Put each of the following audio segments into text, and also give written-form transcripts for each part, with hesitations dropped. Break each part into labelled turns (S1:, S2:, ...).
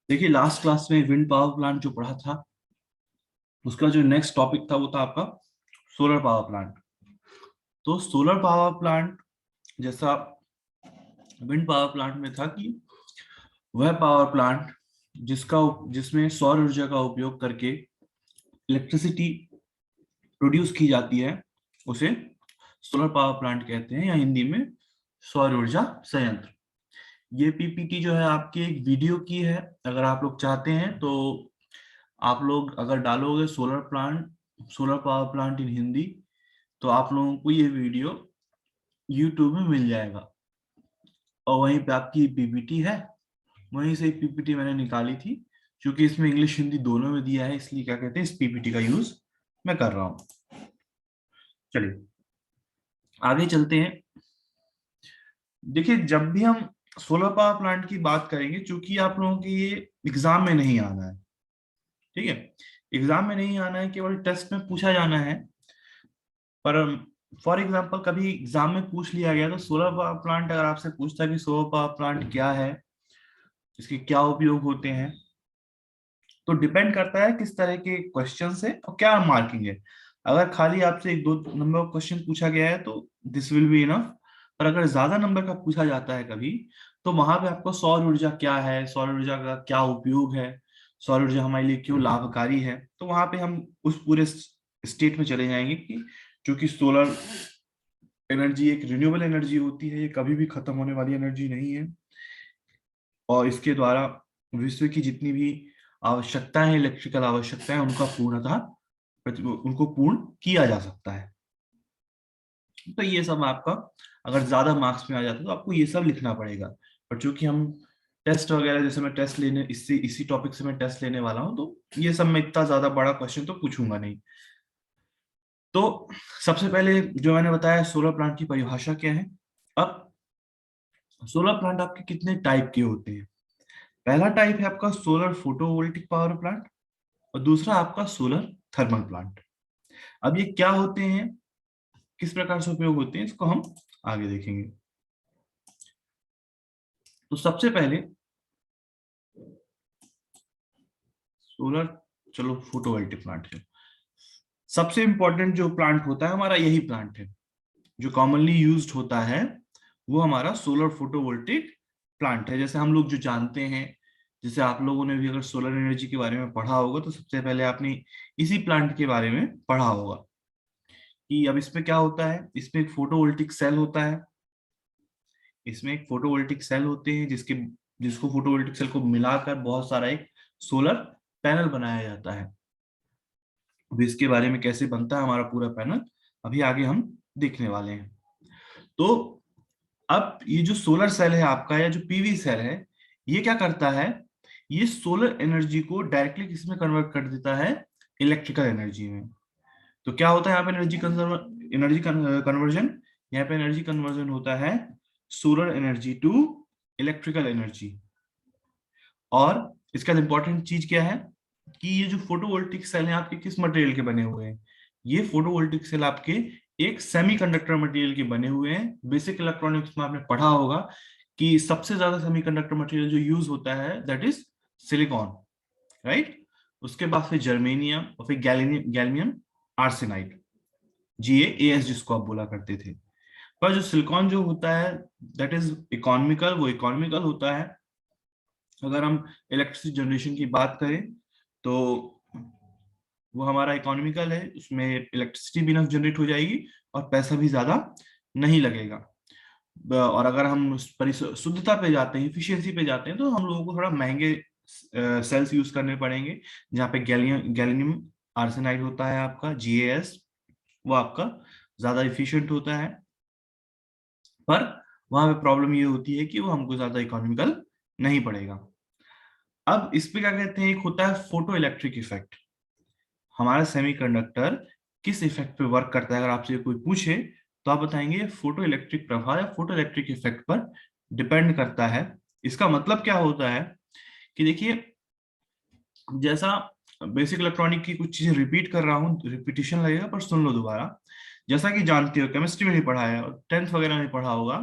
S1: देखिए last class में wind power plant जो पढ़ा था, उसका जो नेक्स्ट टॉपिक था वो था आपका सोलर पावर प्लांट। तो सोलर पावर प्लांट जैसा विंड पावर प्लांट में था कि वह पावर प्लांट जिसका जिसमें सौर ऊर्जा का उपयोग करके इलेक्ट्रिसिटी प्रोड्यूस की जाती है, उसे सोलर पावर प्लांट कहते हैं, या हिंदी में सौर ऊर्जा संयंत्र। ये पीपीटी जो है आपके एक वीडियो की है। अगर आप लोग चाहते हैं तो आप लोग अगर डालोगे solar power plant in Hindi, तो आप लोगों को ये वीडियो यूट्यूब में मिल जाएगा। और वहीं पे आपकी पीपीटी है, वहीं से पीपीटी मैंने निकाली थी। क्योंकि इसमें इंग्लिश हिंदी दोनों में दिया है, इसलिए क्या कहते हैं, इस पीपीटी का यूज मैं कर रहा हूँ। चलिए आगे चलते हैं। देखिए जब भी हम सोलर पावर प्लांट की बात करेंगे, चूंकि आप लोगों के ये एग्जाम में नहीं आना है, ठीक है, एग्जाम में नहीं आना है, केवल टेस्ट में पूछा जाना है। पर फॉर एग्जाम्पल कभी एग्जाम में पूछ लिया गया तो सोलर पावर प्लांट अगर आपसे पूछता है कि सोलर पावर प्लांट क्या है, इसके क्या उपयोग होते हैं, तो डिपेंड करता है किस तरह के क्वेश्चन है और क्या मार्किंग है। अगर खाली आपसे एक दो नंबर का क्वेश्चन पूछा गया है तो दिस विल बी इनफ। पर अगर ज्यादा नंबर का पूछा जाता है कभी, तो वहां पे आपको सौर ऊर्जा क्या है, सौर ऊर्जा का क्या उपयोग है, सौर ऊर्जा हमारे लिए क्यों लाभकारी है, तो वहां पे हम उस पूरे स्टेट में चले जाएंगे कि क्योंकि सोलर एनर्जी एक रिन्यूएबल एनर्जी होती है, ये कभी भी खत्म होने वाली एनर्जी नहीं है। और इसके द्वारा विश्व की जितनी भी आवश्यकताएं, इलेक्ट्रिकल आवश्यकताएं, उनको पूर्ण किया जा सकता है। तो ये सब आपका अगर ज्यादा मार्क्स में आ जाता है तो आपको ये सब लिखना पड़ेगा। पर चूंकि हम टेस्ट वगैरह, जैसे मैं टेस्ट लेने इसी टॉपिक से मैं टेस्ट लेने वाला हूँ, तो ये सब में इतना ज्यादा बड़ा क्वेश्चन तो पूछूंगा नहीं। तो सबसे पहले जो मैंने बताया सोलर प्लांट की परिभाषा क्या है। अब सोलर प्लांट आपके कितने टाइप के होते हैं। पहला टाइप है आपका सोलर फोटोवोल्टिक पावर प्लांट, और दूसरा आपका सोलर थर्मल प्लांट। अब ये क्या होते हैं, किस प्रकार से उपयोग होते हैं, इसको हम आगे देखेंगे। तो सबसे पहले सोलर, चलो फोटोवोल्टिक प्लांट है। सबसे इंपॉर्टेंट जो प्लांट होता है हमारा, यही प्लांट है जो कॉमनली यूज्ड होता है, वो हमारा सोलर फोटोवोल्टिक प्लांट है। जैसे हम लोग जो जानते हैं, जैसे आप लोगों ने भी अगर सोलर एनर्जी के बारे में पढ़ा होगा तो सबसे पहले आपने इसी प्लांट के बारे में पढ़ा होगा कि अब इसमें क्या होता है। इसमें एक फोटोवोल्टिक सेल होता है, इसमें एक फोटोवोल्टिक सेल होते हैं जिसको फोटोवोल्टिक सेल को मिलाकर बहुत सारा एक सोलर पैनल बनाया जाता है। अब इसके बारे में कैसे बनता है हमारा पूरा पैनल, अभी आगे हम देखने वाले हैं। तो अब ये जो सोलर सेल है आपका, या जो पीवी सेल है, ये क्या करता है, ये सोलर एनर्जी को डायरेक्टली किसमें कन्वर्ट कर देता है, इलेक्ट्रिकल एनर्जी में। तो क्या होता है यहाँ पे एनर्जी कन्वर्जन, यहाँ पे एनर्जी कन्वर्जन होता है solar energy to electrical energy. और इसका इंपॉर्टेंट चीज क्या है कि ये जो फोटोवोल्टिक सेल हैं आपके किस मटेरियल के बने हुए हैं। ये फोटोवोल्टिक सेल आपके एक सेमीकंडक्टर मटेरियल के बने हुए हैं। बेसिक इलेक्ट्रॉनिक्स में आपने पढ़ा होगा कि सबसे ज्यादा सेमीकंडक्टर मटेरियल जो यूज होता है दैट इज सिलिकॉन, राइट। उसके बाद फिर जर्मेनियम, और फिर गैलियम आर्सेनाइड, GaAs जिसको आप बोला करते थे। पर जो सिलिकॉन जो होता है दैट इज इकोनॉमिकल, वो इकोनॉमिकल होता है। अगर हम इलेक्ट्रिसिटी जनरेशन की बात करें तो वो हमारा इकोनॉमिकल है, उसमें इलेक्ट्रिसिटी भी इनफ जनरेट हो जाएगी और पैसा भी ज्यादा नहीं लगेगा। और अगर हम शुद्धता पे जाते हैं, इफिशियंसी पे जाते हैं, तो हम लोगों को थोड़ा महंगे सेल्स यूज करने पड़ेंगे, जहाँ पे गैलियम आर्सेनाइड होता है आपका GaAs, वो आपका ज्यादा इफिशियंट होता है। पर वहां पे प्रॉब्लम ये होती है कि वो हमको ज्यादा इकोनॉमिकल नहीं पड़ेगा। अब इस पे क्या कहते हैं, एक होता है फोटो इलेक्ट्रिक इफेक्ट। हमारा सेमीकंडक्टर किस इफेक्ट पे वर्क करता है, अगर आपसे कोई पूछे तो आप बताएंगे फोटो इलेक्ट्रिक प्रभाव या फोटो इलेक्ट्रिक इफेक्ट पर डिपेंड करता है। इसका मतलब क्या होता है कि देखिए, जैसा बेसिक इलेक्ट्रॉनिक की कुछ चीजें रिपीट कर रहा हूँ, रिपीटिशन लगेगा पर सुन लो दोबारा। जैसा कि जानते हो, केमिस्ट्री में नहीं पढ़ा है और टेंथ वगैरह में पढ़ा होगा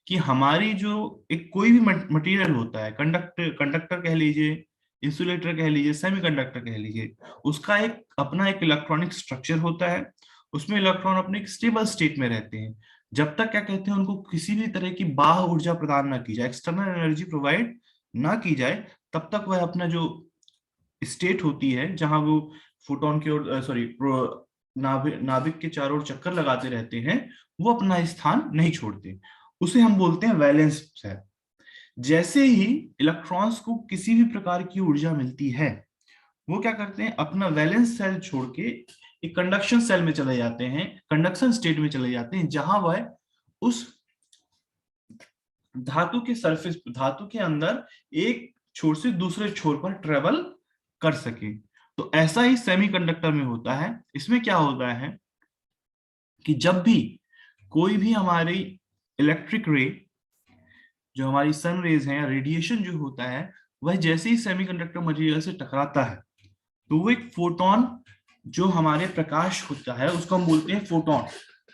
S1: कि हमारी जो एक कोई भी मटेरियल होता है, कंडक्टर कंडक्टर कह लीजिए, इंसुलेटर कह लीजिए, सेमीकंडक्टर कह लीजिए, उसका एक अपना एक इलेक्ट्रॉनिक स्ट्रक्चर होता है। उसमें इलेक्ट्रॉन अपने एक स्टेबल स्टेट में रहते हैं जब तक क्या कहते हैं उनको किसी भी तरह की बाह्य ऊर्जा प्रदान ना की जाए, एक्सटर्नल एनर्जी प्रोवाइड ना की जाए, तब तक वह अपना जो स्टेट होती है जहां वो फोटोन की ओर सॉरी नाभिक के चारों ओर चक्कर लगाते रहते हैं, वो अपना स्थान नहीं छोड़ते, उसे हम बोलते हैं वैलेंस शेल। जैसे ही इलेक्ट्रॉन्स को किसी भी प्रकार की ऊर्जा मिलती है, वो क्या करते हैं, अपना वैलेंस सेल छोड़ के एक कंडक्शन सेल में चले जाते हैं, कंडक्शन स्टेट में चले जाते हैं, जहां वह उस धातु के अंदर एक छोर से दूसरे छोर पर ट्रेवल कर सके। तो ऐसा ही सेमीकंडक्टर में होता है। इसमें क्या होता है कि जब भी कोई भी हमारी इलेक्ट्रिक रे, जो हमारी सन रेज है या रेडिएशन जो होता है, वह जैसे ही सेमीकंडक्टर मटेरियल से टकराता है, तो वो एक फोटोन, जो हमारे प्रकाश होता है उसको हम बोलते हैं फोटोन,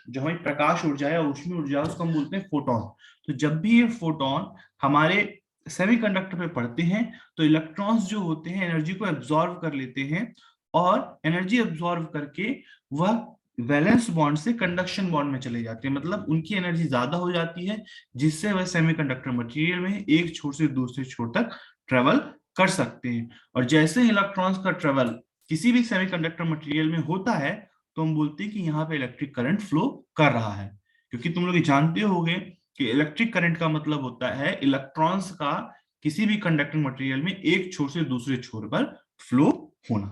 S1: जो हमारी प्रकाश ऊर्जा है, ऊष्मीय ऊर्जा है, उसको हम बोलते हैं फोटोन। तो जब भी ये फोटोन हमारे सेमीकंडक्टर पे पड़ते हैं, तो इलेक्ट्रॉन्स जो होते हैं एनर्जी को एब्जॉर्व कर लेते हैं, और एनर्जी एब्जॉर्व करके वह वैलेंस बॉन्ड से कंडक्शन बॉन्ड में चले जाते हैं, मतलब उनकी एनर्जी ज्यादा हो जाती है, जिससे वह सेमीकंडक्टर मटेरियल में एक छोर से दूसरे छोर तक ट्रेवल कर सकते हैं। और जैसे इलेक्ट्रॉन्स का ट्रेवल किसी भी सेमीकंडक्टर मटेरियल में होता है, तो हम बोलते हैं कि यहाँ पे इलेक्ट्रिक करंट फ्लो कर रहा है। क्योंकि तुम लोग जानते होंगे कि इलेक्ट्रिक करंट का मतलब होता है इलेक्ट्रॉन्स का किसी भी कंडक्टिंग मटेरियल में एक छोर से दूसरे छोर पर फ्लो होना।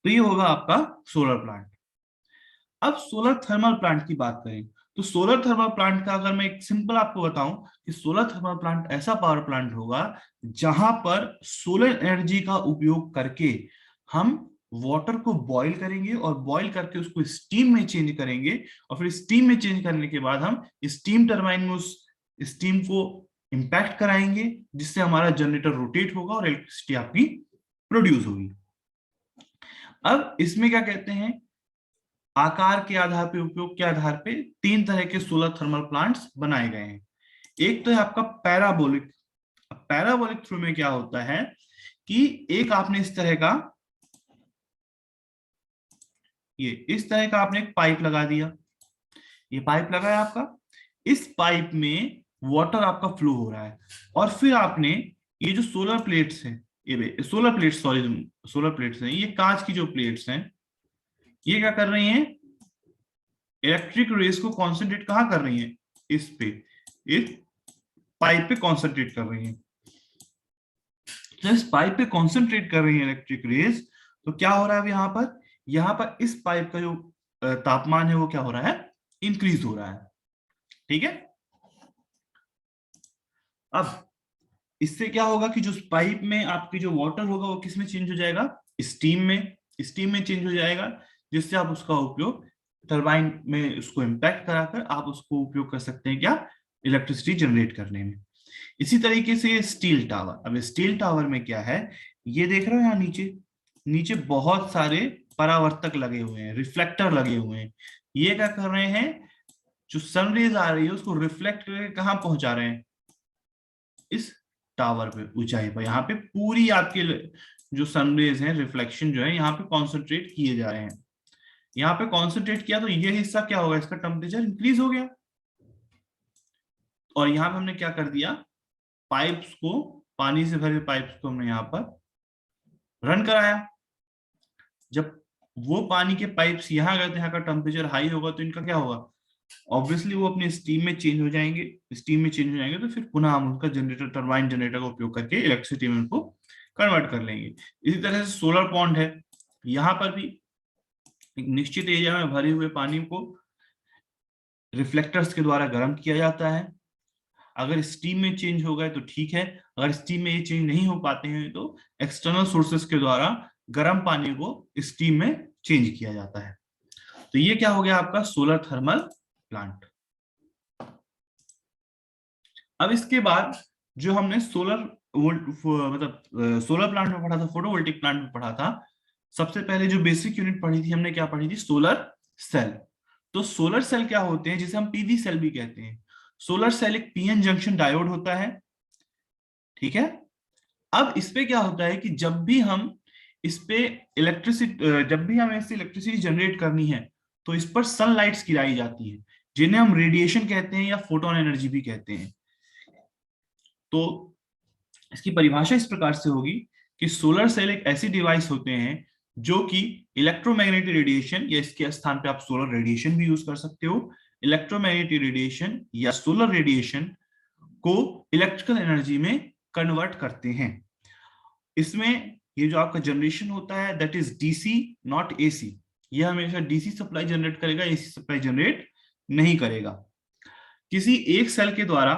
S1: तो ये होगा आपका सोलर प्लांट। अब सोलर थर्मल प्लांट की बात करें, तो सोलर थर्मल प्लांट का अगर मैं एक सिंपल आपको बताऊं कि सोलर थर्मल प्लांट ऐसा पावर प्लांट होगा जहां पर सोलर एनर्जी का उपयोग करके हम वाटर को बॉईल करेंगे, और बॉईल करके उसको स्टीम में चेंज करेंगे, और फिर स्टीम में चेंज करने के बाद हम स्टीम टरबाइन में उस स्टीम को इंपैक्ट कराएंगे, जिससे हमारा जनरेटर रोटेट होगा और इलेक्ट्रिसिटी आपकी प्रोड्यूस होगी। अब इसमें क्या कहते हैं, आकार के आधार पे, उपयोग के आधार पे तीन तरह के सोलर थर्मल प्लांट्स बनाए गए हैं। एक तो है आपका पैराबोलिक। पैराबोलिक थ्रू में क्या होता है कि एक आपने इस तरह का, ये इस तरह का आपने एक पाइप लगा दिया, ये पाइप लगा है आपका, इस पाइप में वाटर आपका फ्लो हो रहा है, और फिर आपने ये जो सोलर प्लेट्स हैं, ये solar plates, sorry solar plates हैं, ये कांच की जो प्लेट्स हैं, ये क्या कर रही हैं, इलेक्ट्रिक रेस को कॉन्सेंट्रेट कहाँ कर रही है, इस पे, इस पाइप पे कॉन्सेंट्रेट कर रही है। तो इस पाइप पे कॉन्सेंट्रेट कर रही है इलेक्ट्रिक रेस, तो क्या हो रहा है यहाँ पर इस पाइप का जो तापमान है वो क्या हो रहा है, इंक्रीज हो रहा है। ठीक है। अब इससे क्या होगा कि जो पाइप में आपकी जो वाटर होगा वो किस में चेंज हो जाएगा, स्टीम में, स्टीम में चेंज हो जाएगा, जिससे आप उसका उपयोग टरबाइन में उसको इंपैक्ट कराकर आप उसको उपयोग कर सकते हैं क्या, इलेक्ट्रिसिटी जनरेट करने में। इसी तरीके से स्टील टावर। अब स्टील टावर में क्या है, ये देख रहे हो यहाँ नीचे, नीचे बहुत सारे परावर्तक लगे हुए हैं, रिफ्लेक्टर लगे हुए हैं। ये क्या कर रहे हैं, जो सनरेज आ रही है उसको रिफ्लेक्ट करके कहाँ पहुंचा रहे हैं, इस टावर पे, ऊंचाई पर। यहाँ पे पूरी आपके जो सनरेज हैं, रिफ्लेक्शन जो है यहाँ पे कॉन्सेंट्रेट किए जा रहे हैं। यहाँ पे कॉन्सेंट्रेट किया तो ये हिस्सा क्या होगा, इसका टेम्परेचर इंक्रीज हो गया, और यहाँ पे हमने क्या कर दिया, पाइप्स को, पानी से भरे पाइप्स को हमने यहाँ पर रन कराया। जब वो पानी के पाइप्स यहाँ गए तो यहाँ का टेम्परेचर हाई होगा, तो इनका क्या होगा, ऑब्वियसली वो अपने स्टीम में चेंज हो जाएंगे। स्टीम में चेंज हो जाएंगे तो फिर पुनः हम उनका जनरेटर, टरबाइन जनरेटर का उपयोग करके इलेक्ट्रिसिटी में उनको कन्वर्ट कर लेंगे। इसी तरह से सोलर पॉन्ड है, यहाँ पर भी एक निश्चित एरिया में भरे हुए पानी को रिफ्लेक्टर्स के द्वारा गर्म किया जाता है। अगर स्टीम में चेंज हो गए तो ठीक है, अगर स्टीम में ये चेंज नहीं हो पाते हैं तो एक्सटर्नल सोर्सेस के द्वारा गर्म पानी को स्टीम में चेंज किया जाता है। तो ये क्या हो गया आपका सोलर थर्मल प्लांट। अब इसके बाद जो हमने सोलर मतलब सोलर प्लांट में पढ़ा था, फोटोवोल्टिक प्लांट में पढ़ा था, सबसे पहले जो बेसिक यूनिट पढ़ी थी हमने, क्या पढ़ी थी, सोलर सेल। तो सोलर सेल क्या होते हैं, जिसे हम पीवी सेल भी कहते हैं। सोलर सेल एक पीएन जंक्शन डायोड होता है, ठीक है। अब इस पे क्या होता है कि जब भी हम इस पे जब भी हमें इससे इलेक्ट्रिसिटी जनरेट करनी है तो इस पर सनलाइट्स गिराई जाती है, जिन्हें हम रेडिएशन कहते हैं या फोटोन एनर्जी भी कहते हैं। तो इसकी परिभाषा इस प्रकार से होगी कि सोलर सेल एक ऐसी डिवाइस होते हैं जो कि इलेक्ट्रोमैग्नेटिक रेडिएशन, या इसके स्थान पे आप सोलर रेडिएशन भी यूज कर सकते हो, इलेक्ट्रोमैग्नेटिक रेडिएशन या सोलर रेडिएशन को इलेक्ट्रिकल एनर्जी में कन्वर्ट करते हैं। इसमें ये जो आपका जनरेशन होता है that is DC not AC, यह हमेशा डीसी सप्लाई जनरेट करेगा, एसी सप्लाई जनरेट नहीं करेगा। किसी एक सेल के द्वारा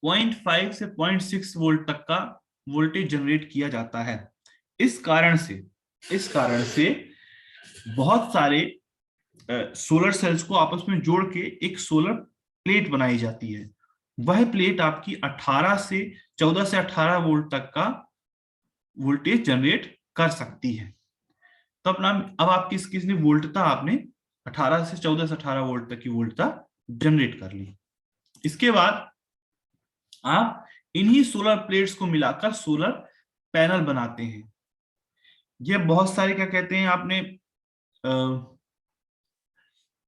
S1: 0.5 से 0.6 वोल्ट तक का वोल्टेज जनरेट किया जाता है। इस कारण से बहुत सारे सोलर सेल्स को आपस में जोड़ के एक सोलर प्लेट बनाई जाती है। वह प्लेट आपकी 14 से 18 वोल्ट तक का वोल्टेज जनरेट कर सकती है। तो अपना अब आपकी किसने वोल्टता आपने 18 से 18 वोल्ट तक की वोल्टता जनरेट कर ली। इसके बाद आप इन्हीं सोलर प्लेट्स को मिलाकर सोलर पैनल बनाते हैं। ये बहुत सारे क्या कहते हैं, आपने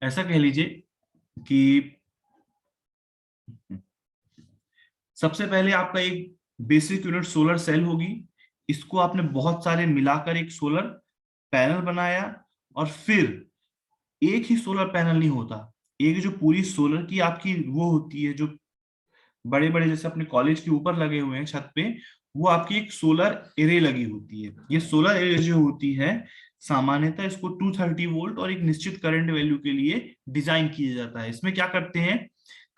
S1: ऐसा कह लीजिए कि सबसे पहले आपका एक बेसिक यूनिट सोलर सेल होगी, इसको आपने बहुत सारे मिलाकर एक सोलर पैनल बनाया, और फिर एक ही सोलर पैनल नहीं होता, एक जो पूरी सोलर की आपकी वो होती है, जो बड़े बड़े जैसे अपने कॉलेज के ऊपर लगे हुए हैं छत पे, वो आपकी एक सोलर एरे लगी होती है। ये सोलर एरे जो होती है सामान्यतः इसको 230 वोल्ट और एक निश्चित करंट वैल्यू के लिए डिजाइन किया जाता है। इसमें क्या करते हैं,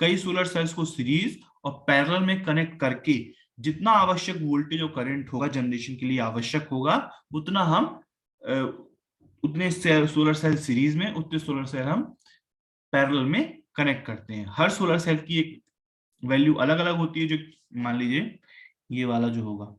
S1: कई सोलर सेल्स को सीरीज और पैरेलल में कनेक्ट करके जितना आवश्यक वोल्टेज और करंट होगा जनरेशन के लिए आवश्यक होगा, उतना हम उतने सोलर सेल सीरीज में, उतने सोलर सेल हम पैरेलल में कनेक्ट करते हैं। हर सोलर सेल की एक वैल्यू अलग अलग होती है, जो मान लीजिए ये वाला जो होगा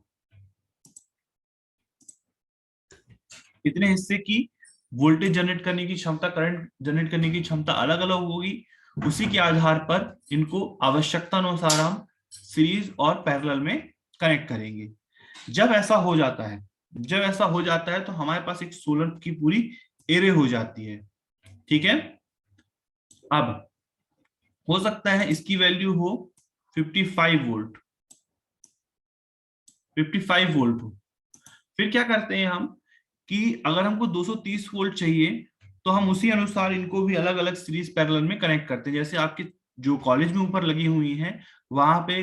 S1: इतने हिस्से की वोल्टेज जनरेट करने की क्षमता, करंट जनरेट करने की क्षमता अलग अलग होगी। उसी के आधार पर इनको आवश्यकता अनुसार हम सीरीज और पैरेलल में कनेक्ट करेंगे। जब ऐसा हो जाता है तो हमारे पास एक सोलर की पूरी एरे हो जाती है। ठीक है, अब हो सकता है इसकी वैल्यू हो 55 वोल्ट, 55 वोल्ट हो। फिर क्या करते हैं हम कि अगर हमको 230 वोल्ट चाहिए तो हम उसी अनुसार इनको भी अलग अलग सीरीज पैरेलल में कनेक्ट करते हैं। जैसे आपके जो कॉलेज में ऊपर लगी हुई हैं वहां पे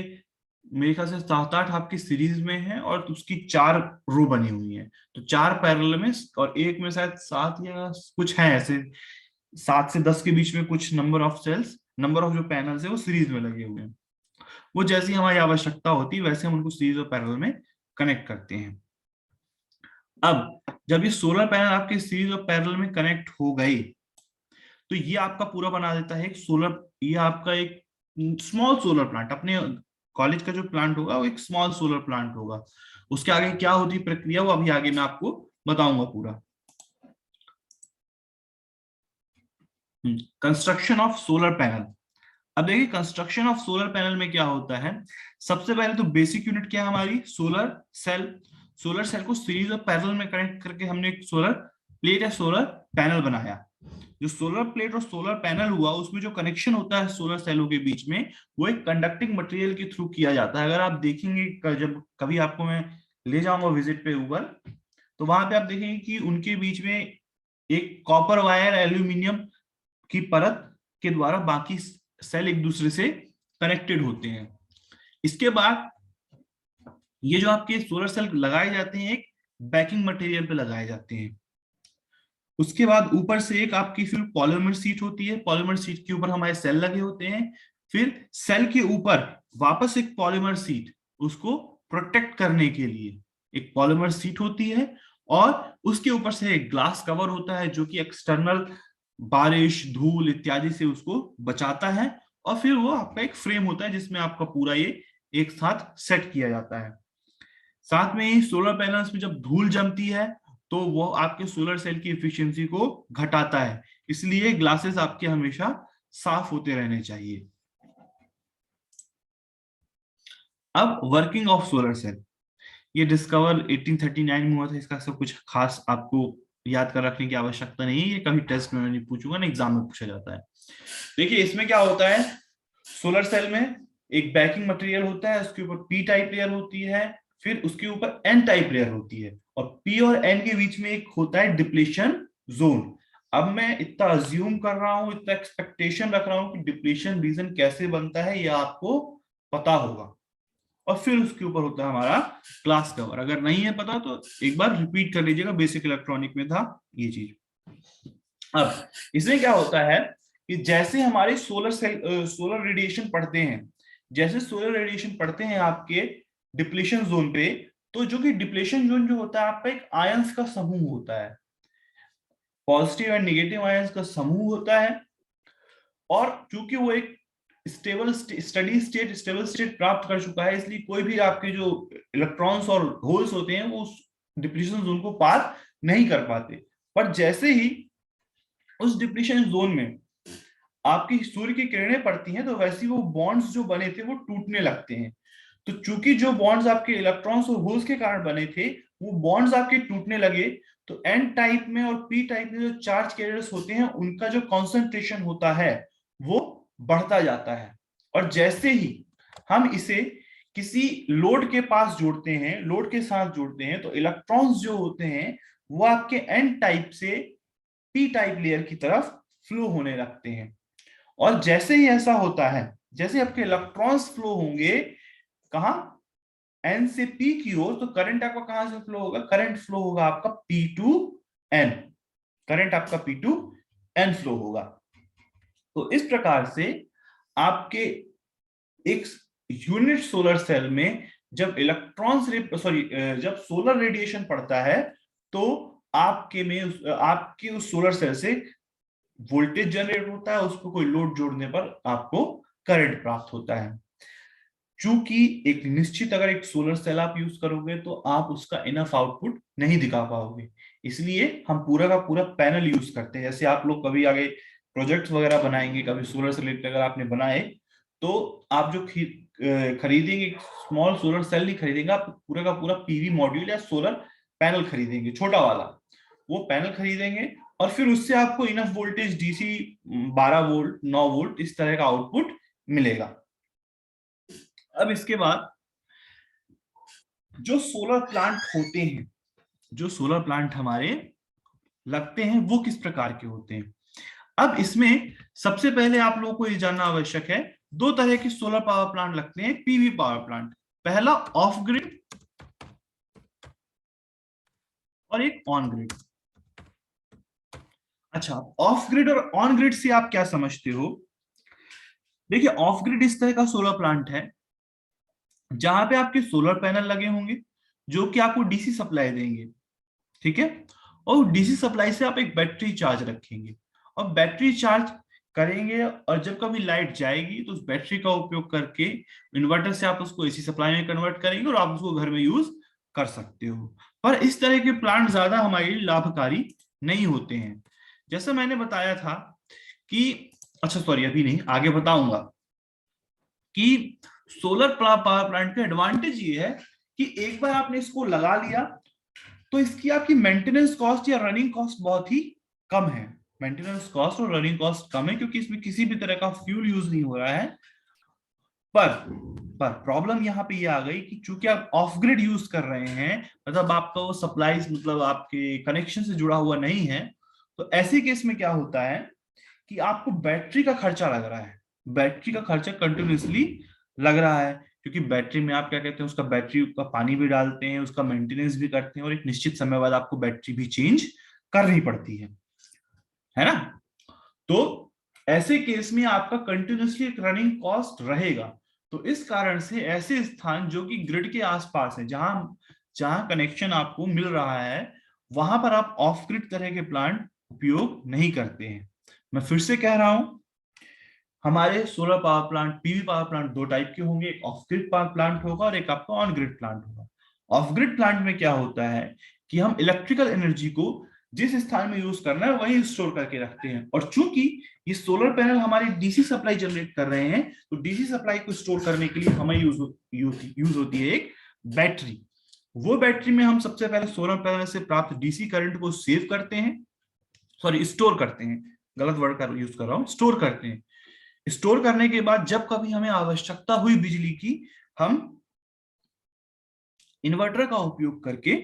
S1: मेरे ख्याल से 7-8 आपकी सीरीज में है और उसकी 4 रो बनी हुई है, तो 4 पैरेलल में, और एक में शायद 7 या कुछ है ऐसे, 7 से 10 के बीच में कुछ number of cells, number of जो पैनल्स है वो सीरीज में लगे हुए हैं। वो जैसी हमारी आवश्यकता होती है वैसे हम उनको सीरीज और पैरेलल में कनेक्ट करते हैं। अब जब ये सोलर पैनल आपके सीरीज और पैरेलल में कनेक्ट हो गए तो ये आपका पूरा बना देता है एक सोलर, ये आपका एक स्मॉल सोलर प्लांट। अपने कॉलेज का जो प्लांट होगा वो एक स्मॉल सोलर प्लांट होगा। उसके आगे क्या होती प्रक्रिया वो अभी आगे मैं आपको बताऊंगा पूरा। Construction of solar panel. अब देखिए कंस्ट्रक्शन ऑफ सोलर पैनल में क्या होता है, सबसे पहले तो बेसिक यूनिट क्या है हमारी, सोलर सेल। सोलर सेल को सीरीज और पैरेलल में कनेक्ट करके हमने एक सोलर प्लेट या सोलर पैनल बनाया। जो सोलर प्लेट और सोलर पैनल हुआ उसमें जो कनेक्शन होता है सोलर सेलों के बीच में वो एक कंडक्टिंग मटेरियल के थ्रू किया जाता है। अगर आप देखेंगे जब कभी आपको मैं ले जाऊंगा विजिट पे ऊपर, तो वहां पे आप देखेंगे कि उनके बीच में एक कॉपर वायर एल्यूमिनियम की परत के द्वारा बाकी सेल एक दूसरे से कनेक्टेड होते हैं। इसके बाद ये जो आपके सोलर सेल लगाए जाते हैं एक बैकिंग मटेरियल पे लगाए जाते हैं। उसके बाद ऊपर से एक आपकी फिर पॉलीमर सीट होती है, पॉलीमर सीट के ऊपर हमारे सेल लगे होते हैं। फिर सेल के ऊपर वापस एक पॉलीमर सीट, उसको प्रोटेक्ट करने के लिए एक पॉलीमर सीट होती है, और उसके ऊपर से एक ग्लास कवर होता है जो कि एक्सटर्नल बारिश धूल इत्यादि से उसको बचाता है। और फिर वो आपका एक फ्रेम होता है जिसमें आपका पूरा ये एक साथ सेट किया जाता है। साथ में ही सोलर पैनल्स में जब धूल जमती है तो वो आपके सोलर सेल की एफिशिएंसी को घटाता है, इसलिए ग्लासेस आपके हमेशा साफ होते रहने चाहिए। अब वर्किंग ऑफ सोलर सेल, ये डिस्कवर 1839 में हुआ था, इसका सब कुछ खास आपको याद कर रखने की आवश्यकता नहीं है, ये कभी टेस्ट में नहीं पूछूंगा ना, एग्जाम में पूछा जाता है। देखिए इसमें क्या होता है, सोलर सेल में एक बैकिंग मटेरियल होता है, उसके ऊपर पी टाइप लेयर होती है, फिर उसके ऊपर एन टाइप लेयर होती है, और पी और एन के बीच में एक होता है डिप्लीशन जोन। अब मैं इतना अज्यूम कर रहा हूं, इतना एक्सपेक्टेशन रख रहा हूं कि डिप्लीशन रीजन कैसे बनता है यह आपको पता होगा, और फिर उसके ऊपर होता है हमारा क्लास कवर। अगर नहीं है पता तो एक बार रिपीट कर लीजिएगा, बेसिक इलेक्ट्रॉनिक में था ये चीज। अब इसमें क्या होता है कि जैसे हमारे सोलर रेडिएशन पड़ते हैं, जैसे सोलर रेडिएशन पड़ते हैं आपके डिप्लीशन जोन पे, तो जो कि डिप्लीशन जोन जो होता है आपका एक आयंस का समूह होता है, पॉजिटिव एंड नेगेटिव आयंस का समूह होता है, और चूंकि वो एक स्टेबल स्टेट प्राप्त कर चुका है, इसलिए कोई भी आपके जो इलेक्ट्रॉन्स और होल्स होते हैं वो उस डिप्लीशन जोन को पार नहीं कर पाते। पर जैसे ही उस डिप्लीशन जोन में आपकी सूर्य की किरणें पड़ती हैं, तो वैसे वो बॉन्ड्स जो बने थे वो टूटने लगते हैं। तो चूंकि जो बॉन्ड्स आपके इलेक्ट्रॉन्स और होल्स के कारण बने थे वो बॉन्ड्स आपके टूटने लगे, तो एन टाइप में और पी टाइप में जो चार्ज कैरियर्स होते हैं उनका जो कॉन्सेंट्रेशन होता है वो बढ़ता जाता है। और जैसे ही हम इसे किसी लोड के पास जोड़ते हैं, लोड के साथ जोड़ते हैं, तो इलेक्ट्रॉन्स जो होते हैं वो आपके एन टाइप से पी टाइप लेयर की तरफ फ्लो होने लगते हैं। और जैसे ही ऐसा होता है, जैसे आपके इलेक्ट्रॉन्स फ्लो होंगे कहा, एन से पी की ओर, तो करंट आपका कहां से फ्लो होगा, करंट फ्लो होगा आपका पी टू एन, करंट आपका पी टू एन फ्लो होगा। तो इस प्रकार से आपके एक यूनिट सोलर सेल में जब जब सोलर रेडिएशन पड़ता है, तो आपके उस सोलर सेल से वोल्टेज जनरेट होता है, उसको कोई लोड जोड़ने पर आपको करंट प्राप्त होता है। चूंकि एक निश्चित अगर एक सोलर सेल आप यूज करोगे तो आप उसका इनफ आउटपुट नहीं दिखा पाओगे, इसलिए हम पूरा का पूरा पैनल यूज करते हैं। जैसे आप लोग कभी आगे प्रोजेक्ट्स वगैरह बनाएंगे, कभी सोलर से रिलेटेड अगर आपने बनाए, तो आप जो खरीदेंगे स्मॉल सोलर सेल नहीं खरीदेंगे, आप पूरा का पूरा पीवी मॉड्यूल या सोलर पैनल खरीदेंगे, छोटा वाला वो पैनल खरीदेंगे, और फिर उससे आपको enough voltage DC 12 volt 9 volt इस तरह का आउटपुट मिलेगा। अब इसके बाद जो सोलर प्लांट होते हैं, जो सोलर प्लांट हमारे लगते हैं वो किस प्रकार के होते हैं। अब इसमें सबसे पहले आप लोगों को ये जानना आवश्यक है, दो तरह के सोलर पावर प्लांट लगते हैं, पीवी पावर प्लांट। पहला ऑफ ग्रिड और एक ऑन ग्रिड। अच्छा, ऑफ ग्रिड और ऑन ग्रिड से आप क्या समझते हो। देखिए ऑफ ग्रिड इस तरह का सोलर प्लांट है जहां पे आपके सोलर पैनल लगे होंगे जो कि आपको डीसी सप्लाई देंगे, ठीक है, और डीसी सप्लाई से आप एक बैटरी चार्ज रखेंगे और बैटरी चार्ज करेंगे, और जब कभी लाइट जाएगी तो उस बैटरी का उपयोग करके इन्वर्टर से आप उसको एसी सप्लाई में कन्वर्ट करेंगे और आप उसको घर में यूज कर सकते हो। पर इस तरह के प्लांट ज्यादा हमारे लिए लाभकारी नहीं होते हैं। जैसा मैंने बताया था कि, अच्छा सॉरी अभी नहीं, आगे बताऊंगा कि सोलर पावर प्लांट का एडवांटेज ये है कि एक बार आपने इसको लगा लिया तो इसकी आपकी मेंटेनेंस कॉस्ट या रनिंग कॉस्ट बहुत ही कम है। मेंटेनेंस कॉस्ट और रनिंग कॉस्ट कम है क्योंकि इसमें किसी भी तरह का फ्यूल यूज नहीं हो रहा है। पर प्रॉब्लम यहाँ पे ये आ गई कि चूंकि आप ऑफ ग्रिड यूज कर रहे हैं, मतलब आपका वो सप्लाई मतलब आपके कनेक्शन से जुड़ा हुआ नहीं है, तो ऐसे केस में क्या होता है कि आपको बैटरी का खर्चा लग रहा है, बैटरी का खर्चा कंटिन्यूसली लग रहा है, क्योंकि बैटरी में आप क्या कहते हैं उसका बैटरी का पानी भी डालते हैं, उसका मेंटेनेंस भी करते हैं, और एक निश्चित समय बाद आपको बैटरी भी चेंज करनी पड़ती है ना। तो ऐसे केस में आपका कंटिन्यूसली एक रनिंग कॉस्ट रहेगा। तो इस कारण से ऐसे स्थान जो कि ग्रिड के आसपास है, जहां जहां कनेक्शन आपको मिल रहा है, वहां पर आप ऑफ ग्रिड तरह के प्लांट उपयोग नहीं करते हैं। मैं फिर से कह रहा हूं, हमारे solar power plant PV power plant दो टाइप के होंगे, एक ऑफ ग्रिड पावर प्लांट होगा और एक आपका ऑन ग्रिड प्लांट होगा। ऑफ ग्रिड प्लांट में क्या होता है कि हम इलेक्ट्रिकल एनर्जी को जिस स्थान में यूज करना है वही स्टोर करके रखते हैं। और चूंकि ये सोलर पैनल हमारी डीसी सप्लाई जनरेट कर रहे हैं, तो डीसी सप्लाई को स्टोर करने के लिए हमें यूज होती है एक बैटरी। वो बैटरी में हम सबसे पहले सोलर पैनल से प्राप्त डीसी करंट को सेव करते हैं, सॉरी स्टोर करते हैं, गलत वर्ड का यूज कर रहा हूं, स्टोर करते हैं। स्टोर करने के बाद जब कभी हमें आवश्यकता हुई बिजली की, हम इन्वर्टर का उपयोग करके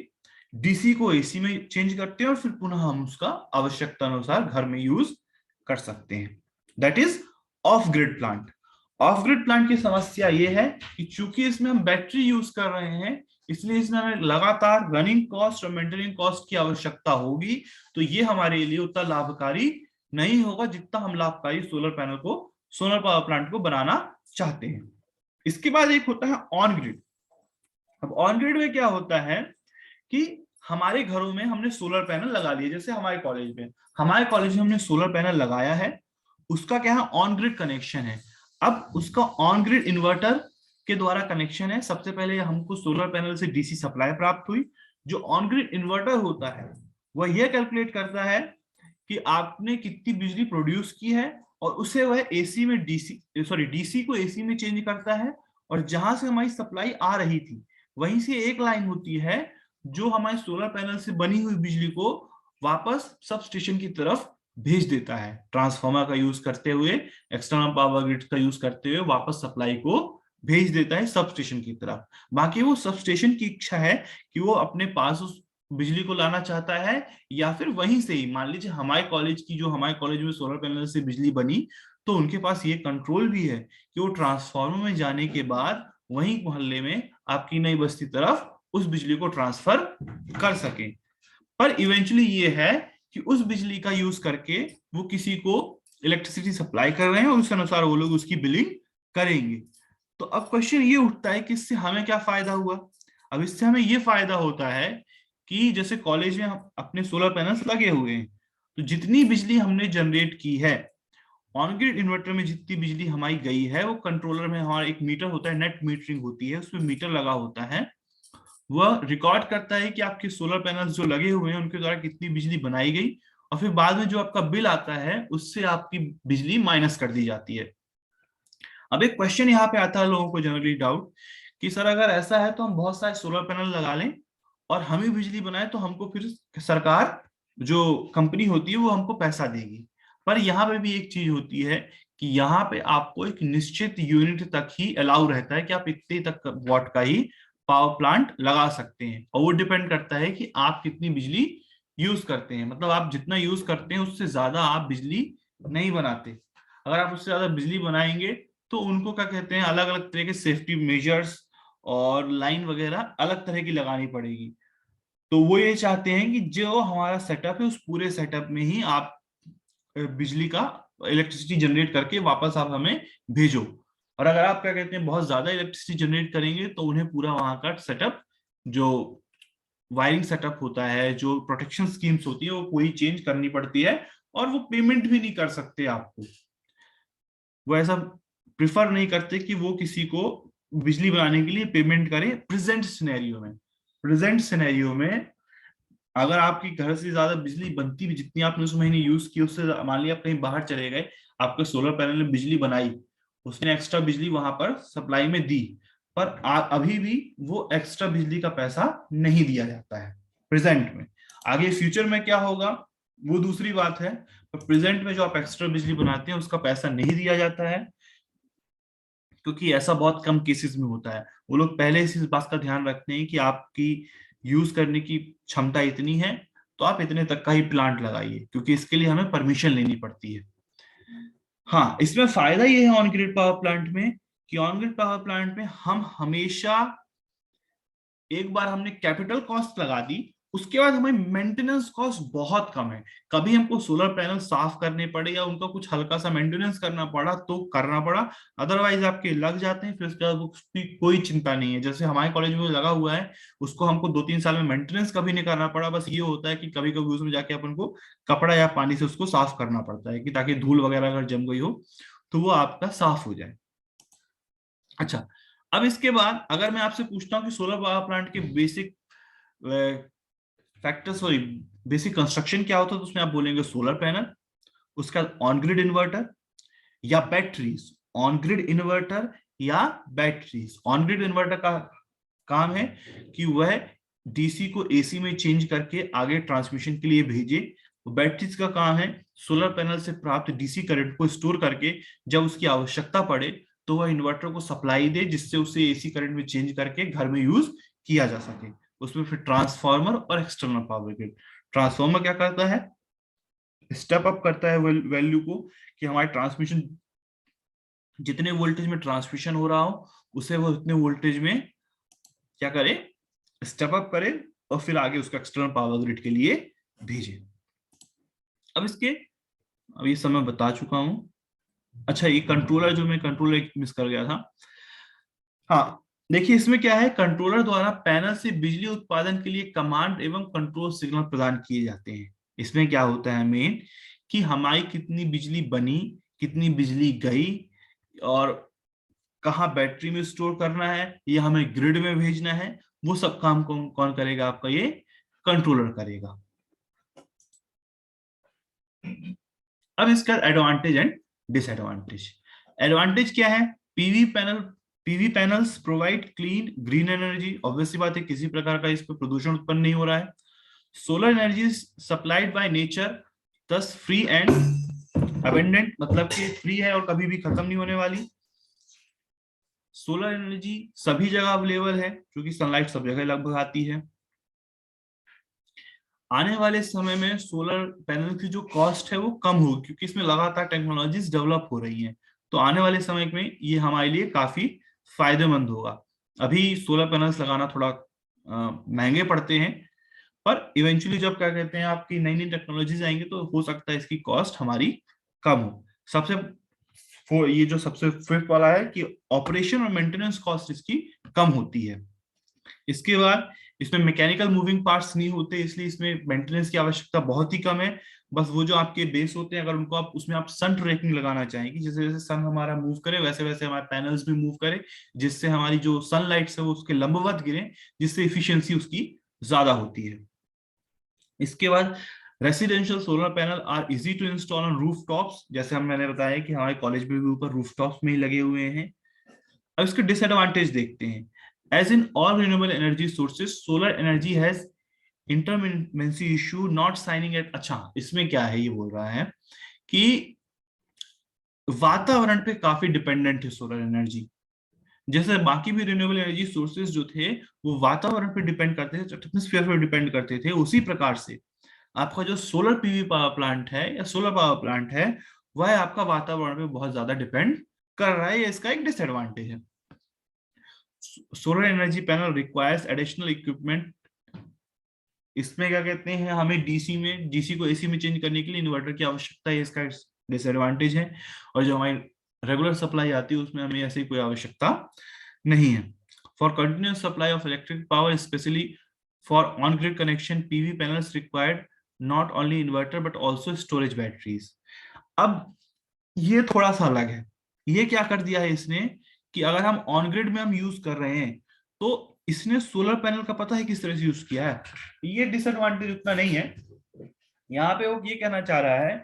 S1: डीसी को एसी में चेंज करते हैं और फिर पुनः हम उसका आवश्यकता अनुसार घर में यूज कर सकते हैं। That is of grid plant. Of grid plant की समस्या यह है कि चूंकि इसमें हम बैटरी यूज कर रहे हैं, इसलिए इसमें हमें लगातार रनिंग कॉस्ट और मेंटेनिंग कॉस्ट की आवश्यकता होगी। तो ये हमारे लिए उतना लाभकारी नहीं होगा जितना हम लाभकारी सोलर पावर प्लांट को बनाना चाहते हैं। इसके बाद एक होता है ऑन ग्रिड। अब ऑन ग्रिड में क्या होता है कि हमारे घरों में हमने सोलर पैनल लगा लिए, जैसे हमारे कॉलेज में हमने सोलर पैनल लगाया है, उसका क्या है, ऑन ग्रिड कनेक्शन है। अब उसका ऑन ग्रिड इन्वर्टर के द्वारा कनेक्शन है। सबसे पहले हमको सोलर पैनल से डीसी सप्लाई प्राप्त हुई। जो ऑन ग्रिड इन्वर्टर होता है वह यह कैलकुलेट करता है कि आपने कितनी बिजली प्रोड्यूस की है, और उसे वह एसी में डीसी को एसी में चेंज करता है। और जहां से हमारी सप्लाई आ रही थी वहीं से एक लाइन होती है जो हमारे सोलर पैनल से बनी हुई बिजली को वापस सब स्टेशन की तरफ भेज देता है, ट्रांसफार्मर का यूज करते हुए, एक्सटर्नल पावर ग्रिड का यूज करते हुए वापस सप्लाई को भेज देता है सब स्टेशन की तरफ। बाकी वो सब स्टेशन की इच्छा है कि वो अपने पास उस बिजली को लाना चाहता है, या फिर वहीं से ही, मान लीजिए हमारे कॉलेज में सोलर पैनल से बिजली बनी, तो उनके पास ये कंट्रोल भी है कि वो ट्रांसफार्मर में जाने के बाद वहीं मोहल्ले में आपकी नई बस्ती तरफ उस बिजली को ट्रांसफर कर सके। पर इवेंचुअली ये है कि उस बिजली का यूज करके वो किसी को इलेक्ट्रिसिटी सप्लाई कर रहे हैं और उस अनुसार वो लोग उसकी बिलिंग करेंगे। तो अब क्वेश्चन ये उठता है कि इससे हमें क्या फायदा हुआ। अब इससे हमें ये फायदा होता है कि जैसे कॉलेज में हम अपने सोलर पैनल्स लगे हुए हैं, तो जितनी बिजली हमने जनरेट की है, ऑन ग्रिड इन्वर्टर में जितनी बिजली हमारी गई है, वो कंट्रोलर में हमारा एक मीटर होता है, नेट मीटरिंग होती है, उसमें मीटर लगा होता है। वह रिकॉर्ड करता है कि आपके सोलर पैनल्स जो लगे हुए हैं उनके द्वारा कितनी बिजली बनाई गई, और फिर बाद में जो आपका बिल आता है उससे आपकी बिजली माइनस कर दी जाती है। अब एक क्वेश्चन यहाँ पे आता है लोगों को जनरली डाउट कि सर अगर ऐसा है तो हम बहुत सारे सोलर पैनल लगा लें और हम ही बिजली बनाए, तो हमको फिर सरकार, जो कंपनी होती है, वो हमको पैसा देगी। पर यहाँ पे भी एक चीज होती है कि यहाँ पे आपको एक निश्चित यूनिट तक ही अलाउ रहता है कि आप इतने तक वॉट का ही पावर प्लांट लगा सकते हैं, और वो डिपेंड करता है कि आप कितनी बिजली यूज करते हैं। मतलब आप जितना यूज करते हैं उससे ज्यादा आप बिजली नहीं बनाते। अगर आप उससे ज्यादा बिजली बनाएंगे तो उनको क्या कहते हैं, अलग अलग तरह के सेफ्टी मेजर्स और लाइन वगैरह अलग तरह की लगानी पड़ेगी। तो वो ये चाहते हैं कि जो हमारा सेटअप है उस पूरे सेटअप में ही आप बिजली का इलेक्ट्रिसिटी जनरेट करके वापस आप हमें भेजो। और अगर आप क्या कहते हैं बहुत ज्यादा इलेक्ट्रिसिटी जनरेट करेंगे तो उन्हें पूरा वहां का सेटअप, जो वायरिंग सेटअप होता है, जो प्रोटेक्शन स्कीम्स होती है, वो पूरी चेंज करनी पड़ती है। और वो पेमेंट भी नहीं कर सकते आपको, वो ऐसा प्रिफर नहीं करते कि वो किसी को बिजली बनाने के लिए पेमेंट करे। प्रेजेंट सिनेरियो में अगर आपकी घर से ज्यादा बिजली बनती भी, जितनी आपने उस महीने यूज की, उससे मान लिया आप कहीं बाहर चले गए, आपके सोलर पैनल ने बिजली बनाई, उसने एक्स्ट्रा बिजली वहां पर सप्लाई में दी, पर अभी भी वो एक्स्ट्रा बिजली का पैसा नहीं दिया जाता है प्रेजेंट में। आगे फ्यूचर में क्या होगा वो दूसरी बात है, पर प्रेजेंट में जो आप एक्स्ट्रा बिजली बनाते हैं उसका पैसा नहीं दिया जाता है, क्योंकि ऐसा बहुत कम केसेस में होता है। वो लोग पहले से इस बात का ध्यान रखते हैं कि आपकी यूज करने की क्षमता इतनी है तो आप इतने तक का ही प्लांट लगाइए, क्योंकि इसके लिए हमें परमिशन लेनी पड़ती है। हाँ, इसमें फायदा ये है ऑन ग्रिड पावर प्लांट में कि ऑन ग्रिड पावर प्लांट में हम हमेशा, एक बार हमने कैपिटल कॉस्ट लगा दी, उसके बाद हमें मेंटेनेंस कॉस्ट बहुत कम है। कभी हमको सोलर पैनल साफ करने पड़े या उनका कुछ हल्का सा मेंटेनेंस करना पड़ा तो करना पड़ा, अदरवाइज आपके लग जाते हैं, फिर उसके बाद उसकी कोई चिंता नहीं है। जैसे हमारे कॉलेज में लगा हुआ है, उसको हमको 2-3 साल में मेंटेनेंस कभी नहीं करना पड़ा। बस ये होता है कि कभी कभी उसमें जाके अपन को कपड़ा या पानी से उसको साफ करना पड़ता है, कि ताकि धूल वगैरह अगर जम गई हो तो वो आपका साफ हो जाए। अच्छा, अब इसके बाद अगर मैं आपसे पूछता हूँ कि सोलर पावर प्लांट के basic factor, sorry, basic construction क्या होता है, तो उसमें आप बोलेंगे सोलर पैनल, उसका ऑन ग्रिड इन्वर्टर या बैटरीज। ऑन ग्रिड इन्वर्टर या बैटरीज। ऑन ग्रिड इन्वर्टर का काम है कि वह डीसी को एसी में चेंज करके आगे ट्रांसमिशन के लिए भेजे। बैटरीज का काम है सोलर पैनल से प्राप्त डीसी करंट को स्टोर करके जब उसकी आवश्यकता पड़े तो वह इन्वर्टर को सप्लाई दे, जिससे उसे एसी करंट में चेंज करके घर में यूज किया जा सके। उसमें फिर ट्रांसफार्मर और एक्सटर्नल पावर ग्रिड। ट्रांसफार्मर क्या करता है, स्टेप अप करता है वैल्यू को, कि हमारे ट्रांसमिशन जितने वोल्टेज में ट्रांसमिशन हो रहा हो उसे वो उतने वोल्टेज में क्या करे, स्टेप अप करे और फिर आगे उसका एक्सटर्नल पावर ग्रिड के लिए भेजे। अब ये सब मैं बता चुका हूं। अच्छा, ये कंट्रोलर, जो मैं कंट्रोलर मिस कर गया था। हाँ, देखिए इसमें क्या है, कंट्रोलर द्वारा पैनल से बिजली उत्पादन के लिए कमांड एवं कंट्रोल सिग्नल प्रदान किए जाते हैं। इसमें क्या होता है मेन, कि हमारी कितनी बिजली बनी, कितनी बिजली गई, और कहाँ बैटरी में स्टोर करना है या हमें ग्रिड में भेजना है, वो सब काम कौन कौन करेगा, आपका ये कंट्रोलर करेगा। अब इसका एडवांटेज एंड डिसएडवांटेज। एडवांटेज क्या है, PV panels provide clean green energy. Obviously बात है, किसी प्रकार का इस पर प्रदूषण उत्पन्न नहीं हो रहा है। Solar energy supplied by nature, दस फ्री एंड अबेंडेंट, मतलब कि फ्री है और कभी भी खत्म नहीं होने वाली। सोलर एनर्जी सभी जगह अवेलेबल है, क्योंकि सनलाइट सब जगह लगभग आती है। आने वाले समय में सोलर पैनल की जो कॉस्ट है वो कम होगी, क्योंकि इसमें लगातार टेक्नोलॉजीज डेवलप हो रही हैं। तो आने वाले समय में ये हमारे लिए काफी फायदेमंद होगा। अभी सोलर पैनल्स लगाना थोड़ा महंगे पड़ते हैं, पर इवेंचुअली जब क्या कहते हैं आपकी नई नई टेक्नोलॉजीज आएंगे तो हो सकता है इसकी कॉस्ट हमारी कम हो। ये जो सबसे फिफ्थ वाला है कि ऑपरेशन और मेंटेनेंस कॉस्ट इसकी कम होती है। इसके बाद इसमें मैकेनिकल मूविंग पार्ट्स नहीं होते, इसलिए इसमें मेंटेनेंस की आवश्यकता बहुत ही कम है। बस वो जो आपके बेस होते हैं, अगर उनको आप उसमें आप सन ट्रैकिंग लगाना चाहेंगे, जैसे जैसे सन हमारा मूव करे वैसे वैसे हमारे पैनल्स भी मूव करे, जिससे हमारी जो सनलाइट है वो उसके लंबवत गिरे, जिससे इफिशियंसी उसकी ज्यादा होती है। इसके बाद residential solar panel are easy to install on roof tops, जैसे मैंने बताया कि हमारे कॉलेज में भी ऊपर रूफ टॉप्स में ही लगे हुए हैं। अब इसके डिसएडवांटेज देखते हैं। As in all renewable energy sources, solar energy has intermittency issue not shining at. अच्छा, इसमें क्या है, ये बोल रहा है कि वातावरण पे काफी डिपेंडेंट है सोलर एनर्जी। जैसे बाकी भी रिन्यूएबल एनर्जी सोर्सेज जो थे वो वातावरण पे डिपेंड करते थे, एटमॉस्फेयर पे डिपेंड करते थे, उसी प्रकार से आपका जो सोलर पीवी पावर प्लांट है या सोलर पावर प्लांट है, वह आपका वातावरण पे बहुत ज्यादा डिपेंड कर रहा है। इसका एक डिसएडवांटेज है। Solar energy panel requires additional equipment. इसमें क्या कहते हैं, हमें डीसी को एसी में चेंज करने के लिए इन्वर्टर की आवश्यकता है, इसका डिसएडवांटेज है। और जो हमारी रेगुलर सप्लाई आती है उसमें हमें ऐसी कोई आवश्यकता नहीं है। For continuous supply of electric power, specially for on grid connection, PV panels required not only inverter but also storage batteries. अब ये थोड़ा सा अलग है। ये क्या कर दिया है इसने, कि अगर हम ऑन ग्रिड में हम यूज कर रहे हैं तो इसने सोलर पैनल का पता है किस तरह से यूज किया है। ये डिसएडवांटेज उतना नहीं है। यहाँ पे वो ये कहना चाह रहा है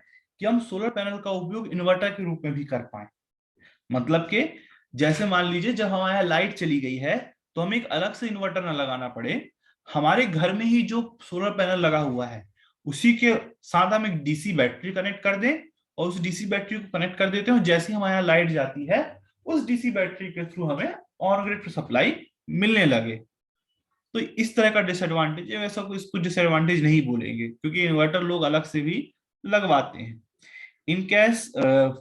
S1: कि हम सोलर पैनल का उपयोग इन्वर्टर के रूप में भी कर पाए। मतलब कि जैसे मान लीजिए जब हमारे यहाँ लाइट चली गई है तो हमें एक अलग से इन्वर्टर ना लगाना पड़े, हमारे घर में ही जो सोलर पैनल लगा हुआ है उसी के साथ हम एक डीसी बैटरी कनेक्ट कर दें और उस डीसी बैटरी को कनेक्ट कर देते हैं। जैसे हमारे यहाँ लाइट जाती है उस डीसी बैटरी के थ्रू हमें ऑन ग्रिड सप्लाई मिलने लगे। तो इस तरह का डिसएडवांटेज है, वैसा कोई इसको डिसएडवांटेज नहीं बोलेंगे, क्योंकि इन्वर्टर लोग अलग से भी लगवाते हैं। In case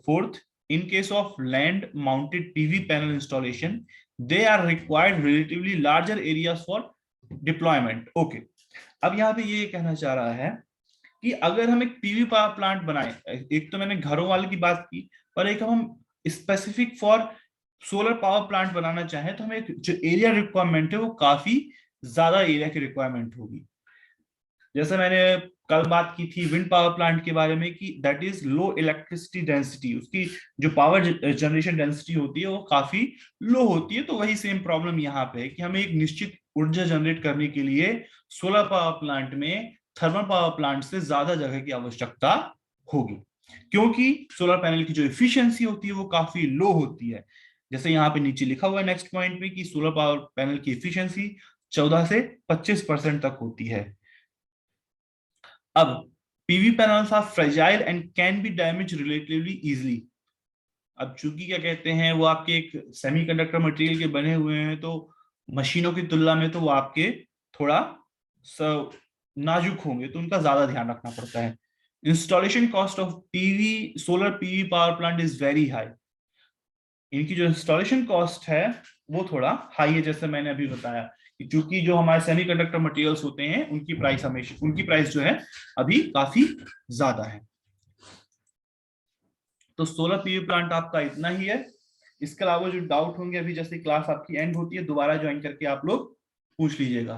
S1: fourth, in case of land mounted PV panel installation, they are required relatively larger areas for deployment. Okay, अब यहाँ पे ये कहना चाह रहा है कि अगर हम एक पीवी पावर प्लांट बनाए, एक तो मैंने घरों वाले की बात की, पर एक हम specific for solar power plant बनाना चाहें तो हमें जो एरिया रिक्वायरमेंट है वो काफी ज्यादा एरिया की रिक्वायरमेंट होगी। जैसे मैंने कल बात की थी विंड पावर प्लांट के बारे में कि that is low electricity density, उसकी जो पावर जनरेशन डेंसिटी होती है वो काफी लो होती है। तो वही सेम प्रॉब्लम यहाँ पे है कि हमें एक निश्चित ऊर्जा जनरेट करने के लिए सोलर पावर प्लांट में थर्मल पावर प्लांट से ज्यादा जगह की आवश्यकता होगी, क्योंकि सोलर पैनल की जो एफिशिएंसी होती है वो काफी लो होती है। जैसे यहाँ पे नीचे लिखा हुआ है नेक्स्ट पॉइंट में कि सोलर पावर पैनल की एफिशिएंसी 14 से 25% तक होती है। अब PV panels are fragile and can be damage relatively easily. अब चूंकि क्या कहते हैं वो आपके एक सेमीकंडक्टर मटेरियल के बने हुए हैं, तो मशीनों की तुलना में तो वो आपके थोड़ा नाजुक होंगे, तो उनका ज्यादा ध्यान रखना पड़ता है। Installation cost of PV solar PV power plant is very high. इनकी जो इंस्टॉलेशन कॉस्ट है वो थोड़ा हाई है, जैसे मैंने अभी बताया कि चूंकि जो हमारे सेमीकंडक्टर मटेरियल्स होते हैं उनकी प्राइस जो है अभी काफी ज्यादा है। तो सोलर पीवी प्लांट आपका इतना ही है। इसके अलावा जो डाउट होंगे अभी जैसे क्लास आपकी एंड होती है दोबारा ज्वाइन करके आप लोग पूछ लीजिएगा।